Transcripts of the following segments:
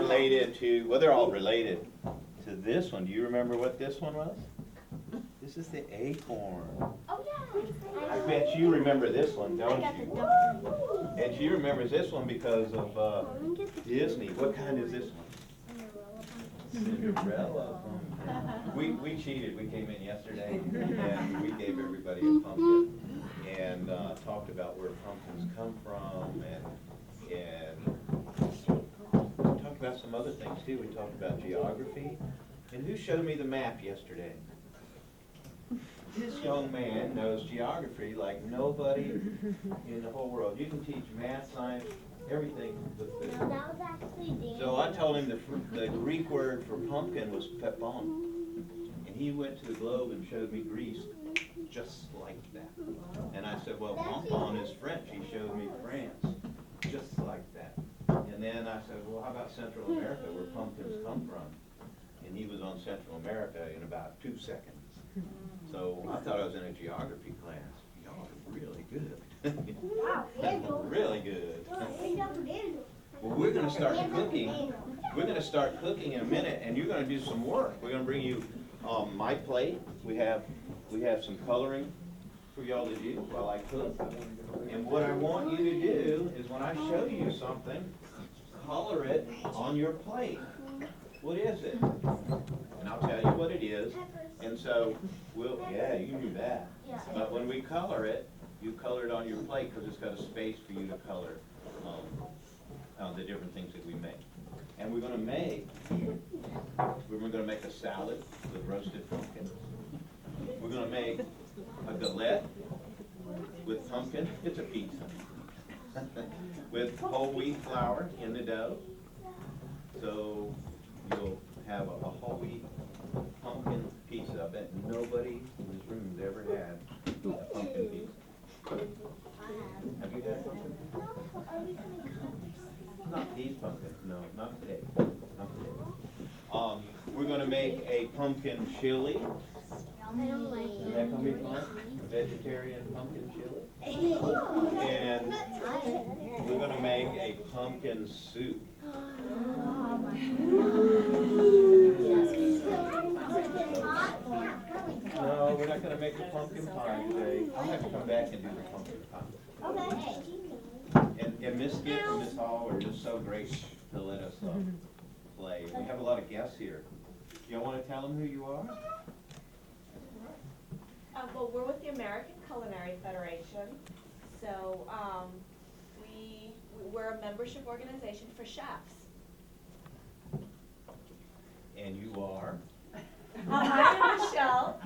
related to, well, they're all related to this one. Do you remember what this one was? This is the acorn. Oh, yeah. I bet you remember this one, don't you? And she remembers this one because of Disney. What kind is this one? Cinderella. We cheated. We came in yesterday and we gave everybody a pumpkin and talked about where pumpkins come from and talked about some other things too. We talked about geography. And who showed me the map yesterday? This young man knows geography like nobody in the whole world. You can teach math, science, everything with food. No, that was actually Dan. So I told him the Greek word for pumpkin was pepon. And he went to the globe and showed me Greece just like that. And I said, well, pompon is French. He showed me France just like that. And then I said, well, how about Central America where pumpkins come from? And he was on Central America in about 2 seconds. So I thought I was in a geography class. Y'all are really good. Wow, Daniel. Really good. Daniel. Well, we're going to start cooking. We're going to start cooking in a minute, and you're going to do some work. We're going to bring you my plate. We have some coloring for y'all to do while I cook. And what I want you to do is when I show you something, color it on your plate. What is it? And I'll tell you what it is. And so yeah, you can do that. But when we color it, you color it on your plate because it's got a space for you to color the different things that we make. And we're going to make a salad with roasted pumpkin. We're going to make a galette with pumpkin. It's a pizza. With whole wheat flour in the dough. So you'll have a whole wheat pumpkin pizza. I bet nobody in this room has ever had a pumpkin pizza. Have you had pumpkin? Not these pumpkins, no, not today. Not today. We're going to make a pumpkin chili. Is that going to be fun? A vegetarian pumpkin chili. And we're going to make a pumpkin soup. No, we're not going to make a pumpkin pie today. I'll have to come back and do the pumpkin pie. Okay. And Miss Skipp and Miss Hall are just so great to let us play. We have a lot of guests here. Y'all want to tell them who you are? Well, we're with the American Culinary Federation. So we're a membership organization for chefs. And you are? I'm Michelle.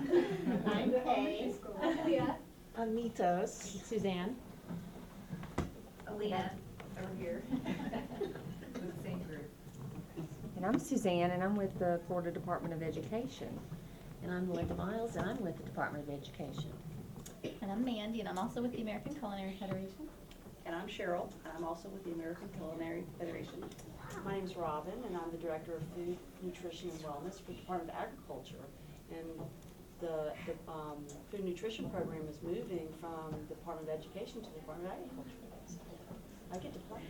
I'm Kay. I'm Mitos. Suzanne. Aaliyah, over here. With the same group. And I'm Suzanne, and I'm with the Florida Department of Education. And I'm Linda Miles, and I'm with the Department of Education. And I'm Mandy, and I'm also with the American Culinary Federation. And I'm Cheryl, and I'm also with the American Culinary Federation. My name's Robin, and I'm the Director of Food, Nutrition, and Wellness for the Department of Agriculture. And the food nutrition program is moving from the Department of Education to the Department of Agriculture. So I get to play.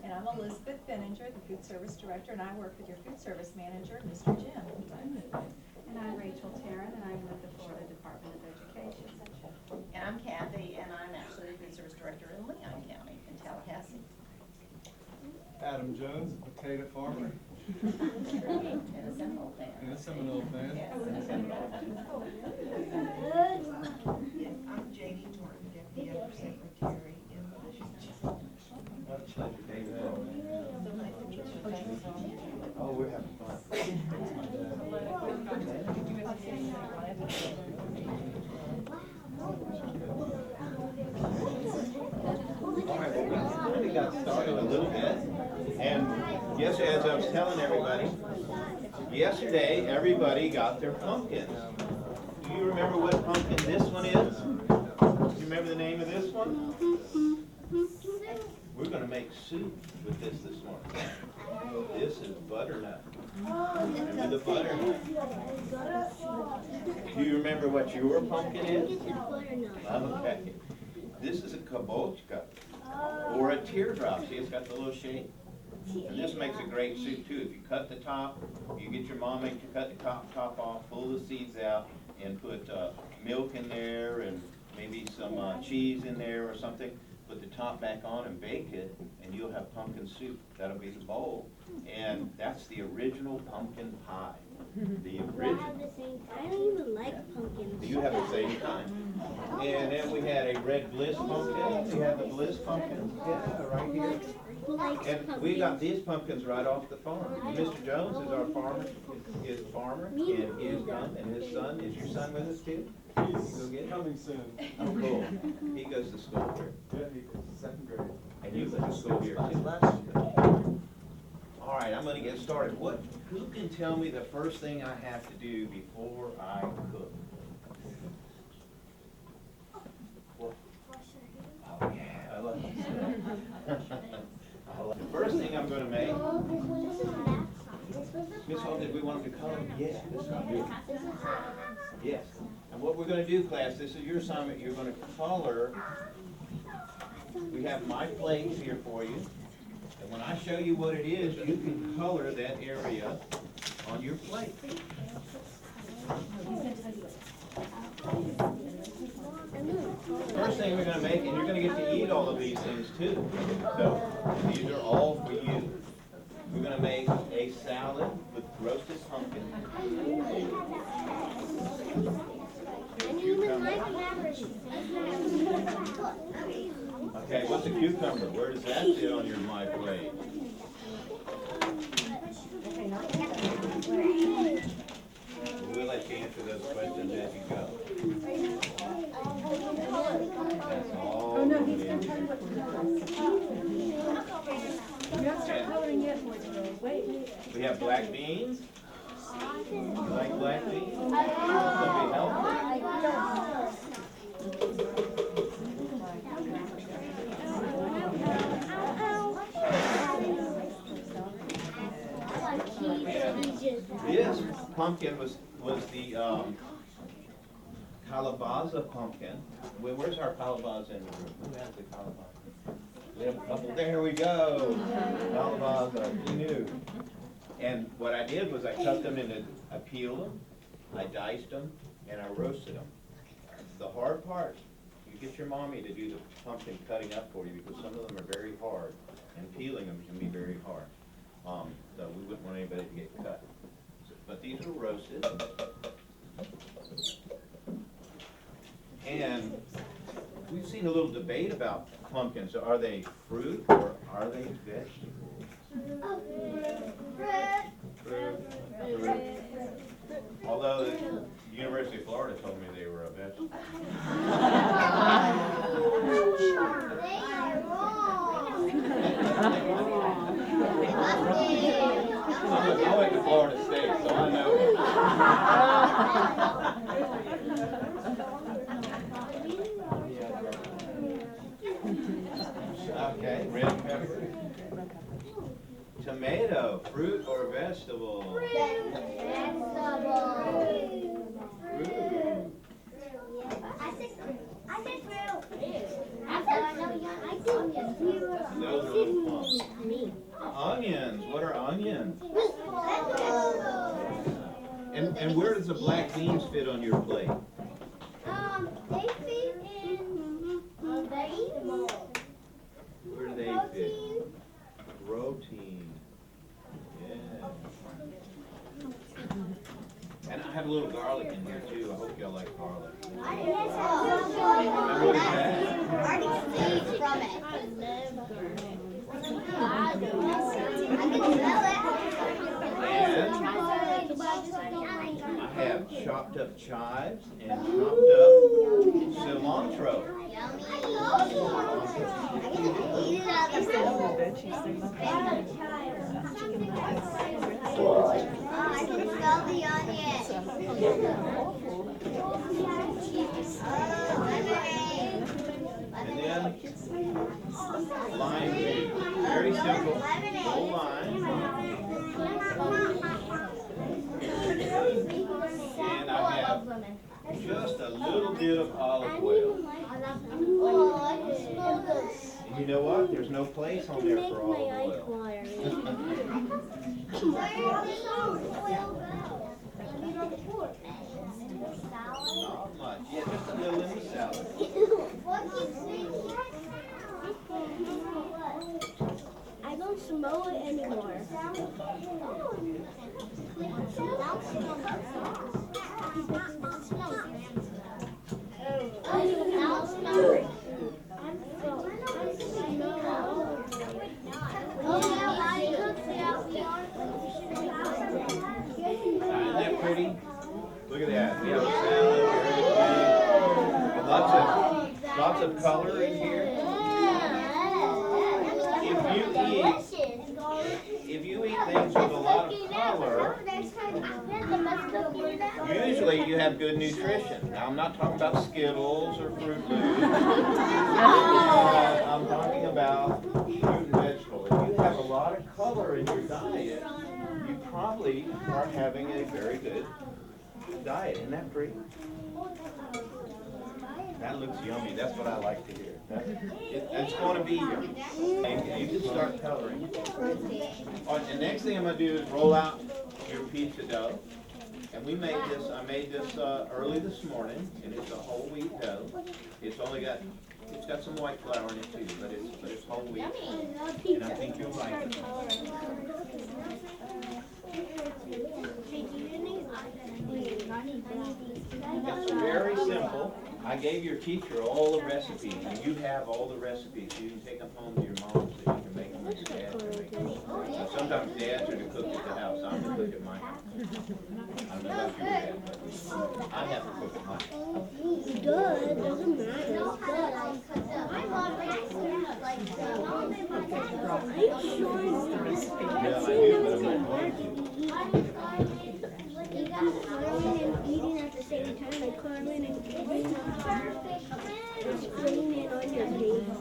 And I'm Elizabeth Benninger, the Food Service Director, and I work with your Food Service Manager, Mr. Jim. And I'm Rachel Tarrant, and I'm with the Florida Department of Education. And I'm Kathy, and I'm actually the Food Service Director in Leon County in Tallahassee. Adam Jones, potato farmer. In a Seminole fan. In a Seminole fan. Yes, in a Seminole fan. Yes, I'm Janey Thornton, Deputy Undersecretary in Washington. What a pleasure, David. Oh, we're having fun. All right, well, we got started a little bit. And yes, as I was telling everybody, yesterday everybody got their pumpkins. Do you remember what pumpkin this one is? Do you remember the name of this one? We're going to make soup with this morning. This is butternut. Remember the butternut? Do you remember what your pumpkin is? Okay. This is a kabochka, or a teardrop. See, it's got the little shape. And this makes a great soup too. If you cut the top, you get your mama to cut the top off, pull the seeds out, and put milk in there and maybe some cheese in there or something. Put the top back on and bake it, and you'll have pumpkin soup. That'll be the bowl. And that's the original pumpkin pie. The I original. have the same. I don't even like pumpkins. You have the same kind. And then we had a red bliss pumpkin. We have the bliss pumpkins. Yeah, right here. Who likes And pumpkins? we got these pumpkins right off the farm. And Mr. Jones is our farmer, is a farmer, and he has come, and his son, is your son with us too? He's coming soon. Oh, cool. He goes to school here. Yeah, he goes second grade. And you go to school here too. All right, I'm gonna get started. Who can tell me the first thing I have to do before I cook? What? Oh, yeah, I love this. The first thing I'm gonna make, This is math science. Miss Hall, did we want them to color? Yeah, this is good. Yes. And what we're gonna do, class, this is your assignment, you're gonna color. We have my plates here for you. And when I show you what it is, you can color that area on your plate. First thing we're gonna make, and you're gonna get to eat all of these things too. So these are all for you. We're gonna make a salad with roasted pumpkin. Okay, what's a cucumber? Where does that sit on your my plate? We'll let you answer those questions as you go. That's all. Oh, no, he's gonna tell you what to do. You haven't started coloring yet, wait. We have black beans. You like black beans? It's gonna be healthy. This pumpkin was the calabaza pumpkin. Where's our calabaza in the room? Who has the calabaza? We have a couple. There we go. Calabaza. You knew. And what I did was I cut them into, I peeled them, I diced them, and I roasted them. The hard part, you get your mommy to do the pumpkin cutting up for you because some of them are very hard, and peeling them can be very hard. So we wouldn't want anybody to get cut. But these are roasted. And we've seen a little debate about pumpkins. Are they fruit or are they vegetables? Fruit. Although the University of Florida told me they were a vegetable. They are wrong. I went to Florida State, so I know. Okay, red pepper. Tomato, fruit or vegetable? Vegetable. Fruit. I said fruit. Those are little plums. Onions, what are onions? And where does the black beans fit on your plate? They fit in vegetables. Where do they fit? Protein. Yeah. And I have a little garlic in here too. I hope y'all like garlic. And what is that? I have chopped up chives and chopped up cilantro. I can smell the And then lime juice. Very simple. No lime. And I have just a little bit of olive oil. You know what? There's no place on there for olive oil. Not much. Yeah, just a little in the salad. I don't smell it anymore. Isn't that pretty? Look at that. We have a salad. Lots of color in here. If you eat things with a lot of color, usually you have good nutrition. Now, I'm not talking about Skittles or Fruit Loops. I'm talking about fruit and vegetables. If you have a lot of color in your diet, you probably are having a very good diet. Isn't that pretty? That looks yummy. That's what I like to hear. It's going to be yummy. And you can start coloring. The next thing I'm going to do is roll out your pizza dough. And I made this early this morning, and it's a whole wheat dough. It's got some white flour in it too, but it's whole wheat. And I think you'll like it. It's very simple. I gave your teacher all the recipes, and you have all the recipes. You can take them home to your mom so you can make them, or your dad can make them. Now, sometimes dads are the cook at the house. I'm the cook at my house. I don't know about your dad, but I have to cook at my house. Good, doesn't matter. Yeah, I do, but I'm not going to. You got Carmen and eating at the same time, like Carmen and eating and putting it on your table.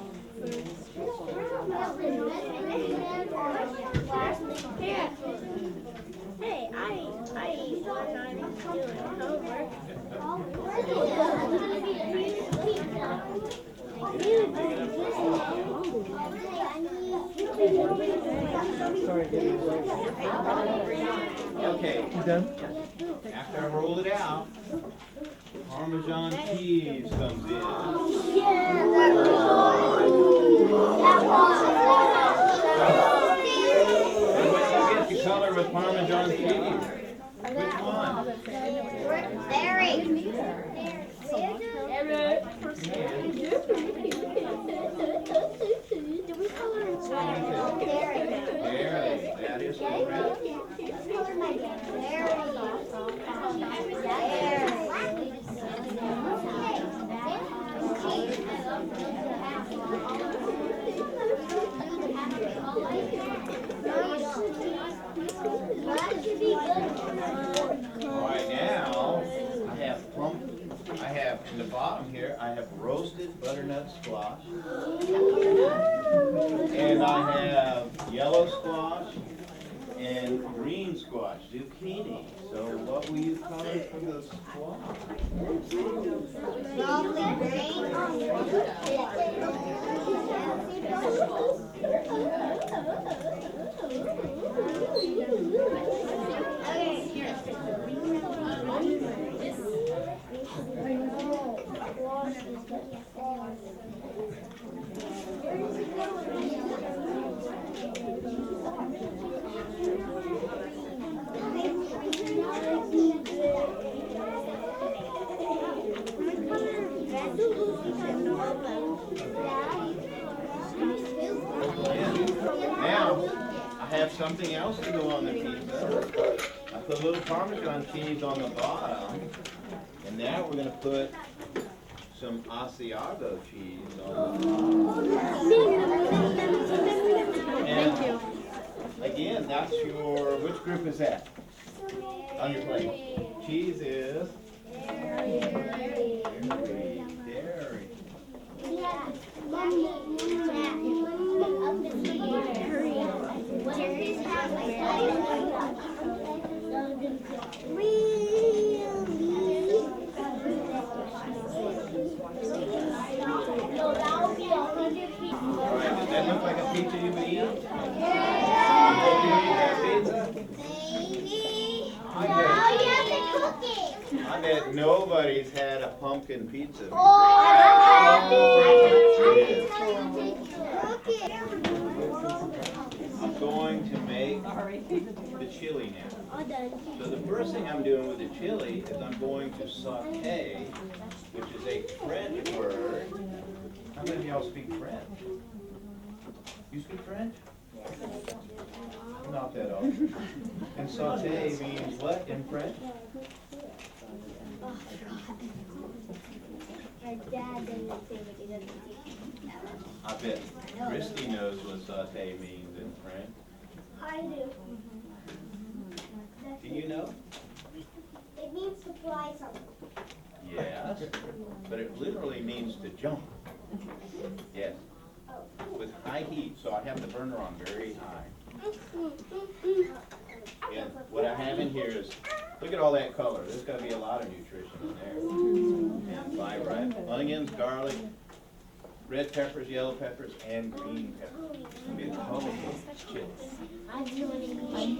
Hey, I eat when I'm doing homework. Okay. You done? After I roll it out, Parmesan cheese comes in. And when you get the color with Parmesan cheese, which one? Berry. Do we color inside? Berry, that is correct. Right now, I have in the bottom here, I have roasted butternut squash. And I have yellow squash and green squash, zucchini. So what will you color for the squash? Now, I have something else to go on the pizza. I put a little Parmesan cheese on the bottom, and now we're going to put some Asiago cheese on the bottom. And again, that's your, which group is that? On your plate. Cheese is? Dairy. All right, bet nobody's had a pumpkin pizza. I'm going to make the chili now. All done. So the first thing I'm doing with the chili is I'm going to saute, which is a French word. How many of y'all speak French? You speak French? Not that often. And saute means what in French? Oh, God. My dad doesn't say what he doesn't say. I bet Christy knows what saute means in French. I do. Do you know? It means to fly something. Yes, but it literally means to jump. Yes, with high heat, so I have the burner on very high. And what I have in here is, look at all that color. There's got to be a lot of nutrition in there. And fiber, onions, garlic, red peppers, yellow peppers, and green peppers. It's going to be a colorful chili. I want to eat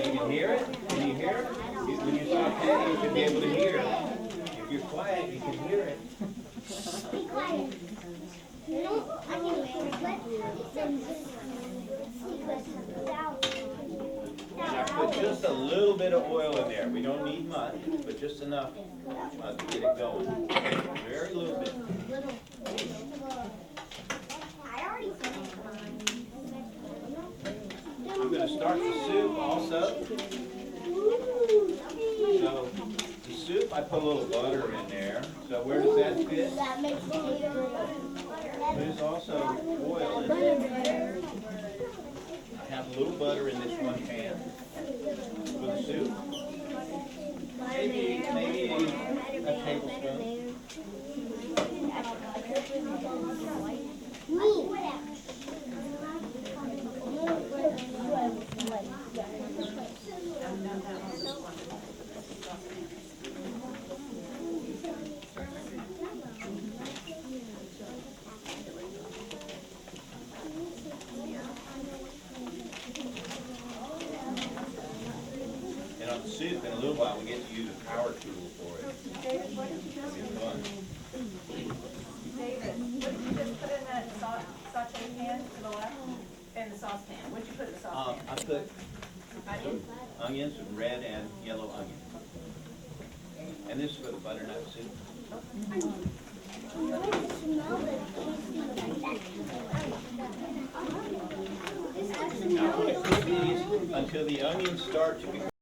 You can hear it? Can you hear it? When you saute, you should be able to hear it. If you're quiet, you can hear it. Be quiet. No, I can And I put just a little bit of oil in there. We don't need much, but just enough to get it going. Very little bit. I'm going to start the soup also. So the soup, I put a little butter in there. So where does that fit? There's also oil in there. I have a little butter in this one pan for the soup. Maybe a tablespoon. And on the soup, in a little while, we get to use a power tool for it. It'll be fun. David, what did you just put in that saute pan to the left? In the saucepan, what did you put in the saucepan? I put some onions, some red and yellow onions. And this is for the butternut soup. Now I'm going to cook these until the onions start to become